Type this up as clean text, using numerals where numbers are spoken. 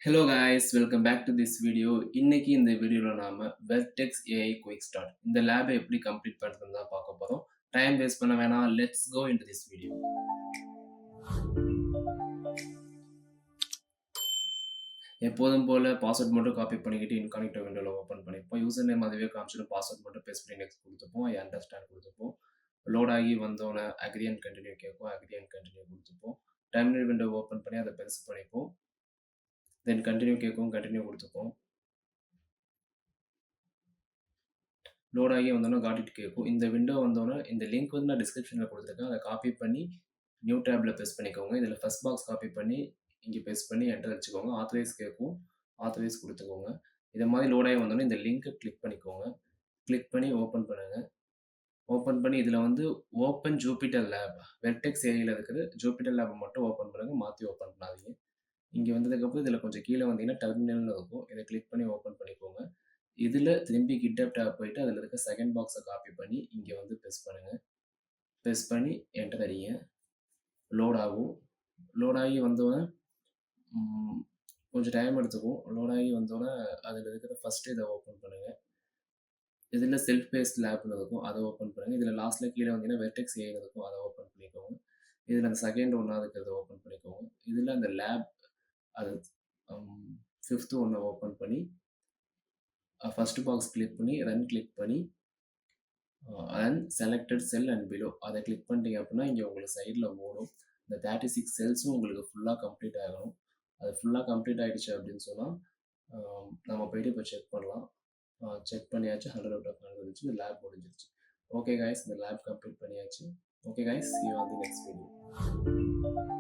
Hello guys, welcome back to this video. இன்னைக்கு இந்த வீடியோல நாம Vertex AI Quick Start இந்த லேபை எப்படி கம்ப்ளீட் பண்றதுன்னு தான் பார்க்க போறோம். டைம் வேஸ்ட் பண்ண வேணாம். Let's go into this video. எப்போதும் போல பாஸ்வேர்ட் மட்டும் காப்பி பண்ணிக்கிட்டு இன்காக்னிட்டோ விண்டோல ஓபன் பண்ணிப்போம். யூசர் நேம் அதுவே காமிச்சிட்டு பாஸ்வேர்ட் மட்டும் பேஸ்ட் பண்ணி நெக்ஸ்ட் கொடுத்துப்போம். ஐ அண்டர்ஸ்டாண்ட் கொடுத்துப்போம். லோட் ஆகி வந்தோன்னே அக்ரி அண்ட் கண்டினியூ கேட்கும். அக்ரி அண்ட் கண்டினியூ கொடுத்துப்போம். டெர்மினல் விண்டோ ஓபன் பண்ணி அதை பெருசு பண்ணிப்போம். தென் கண்டினியூ கேட்கும். கண்டினியூ கொடுத்துப்போம். லோட் ஆகி வந்தோன்னா காட் இட் கேட்கும். இந்த விண்டோ வந்தோன்னா இந்த லிங்க் வந்து நான் டிஸ்கிரிப்ஷனில் கொடுத்துருக்கேன். அதை காப்பி பண்ணி நியூ டேப்பில் பேஸ்ட் பண்ணிக்கோங்க. இதில் ஃபர்ஸ்ட் பாக்ஸ் காப்பி பண்ணி இங்கே பேஸ்ட் பண்ணி என்டர் வச்சுக்கோங்க. ஆத்தரைஸ் கேட்கும். ஆத்தரைஸ் கொடுத்துக்கோங்க. இதை மாதிரி லோட் ஆகி வந்தோன்னா இந்த லிங்க்கை கிளிக் பண்ணிக்கோங்க. கிளிக் பண்ணி ஓப்பன் பண்ணுங்கள். ஓப்பன் பண்ணி இதில் வந்து ஓப்பன் ஜூபிட்டர் லேப் வெர்டெக்ஸ் ஏஐயில் இருக்கிற ஜூபிட்டர் லேபை மட்டும் ஓப்பன் பண்ணுங்கள். மாற்றி ஓப்பன் பண்ணாதீங்க. இங்கே வந்ததுக்கப்புறம் இதில் கொஞ்சம் கீழே வந்தீங்கன்னா டெர்மினல்னு இருக்கும். இதை கிளிக் பண்ணி ஓப்பன் பண்ணிக்கோங்க. இதில் திரும்பி கிட்டப் டேப் போயிட்டு அதில் இருக்க செகண்ட் பாக்ஸை காப்பி பண்ணி இங்கே வந்து ப்ரெஸ் பண்ணுங்கள். ப்ரெஸ் பண்ணி என்டர் அடிங்க. லோட் ஆகும். லோட் ஆகி வந்தோடனே கொஞ்சம் டைம் எடுத்துக்கும். லோட் ஆகி வந்தோடனே அதில் இருக்கிற ஃபஸ்ட்டு இதை ஓப்பன் பண்ணுங்கள். இதில் செல்ஃப் பேஸ்ட் லேப்னு இருக்கும். அதை ஓப்பன் பண்ணுங்கள். இதில் லாஸ்ட்டில் கீழே வந்தீங்கன்னா வெர்டெக்ஸ் ஏஐ இருக்கும். அதை ஓப்பன் பண்ணிக்கோங்க. இதில் அந்த செகண்ட் ஒன்றாவது இருக்கிறத ஓப்பன் பண்ணிக்கோங்க. இதில் அந்த லேப் அது ஃபிஃப்த்து ஒன்றை ஓப்பன் பண்ணி ஃபர்ஸ்ட் பாக்ஸ் கிளிக் பண்ணி ரன் கிளிக் பண்ணி run selected sell and below அதை கிளிக் பண்ணிட்டீங்க அப்படின்னா இங்கே உங்களுக்கு சைடில் ஓடும். இந்த 36 செல்ஸும் உங்களுக்கு ஃபுல்லாக கம்ப்ளீட் ஆகணும். அது ஃபுல்லாக கம்ப்ளீட் ஆகிடுச்சு அப்படின்னு சொன்னால் நம்ம போய்ட்டு இப்போ செக் பண்ணலாம். செக் பண்ணியாச்சு. 100 out of 100 இருந்துச்சு. இந்த லேப் முடிஞ்சிருச்சு. ஓகே கைஸ், இந்த லேப் கம்ப்ளீட் பண்ணியாச்சு. Okay guys, see you on the next video.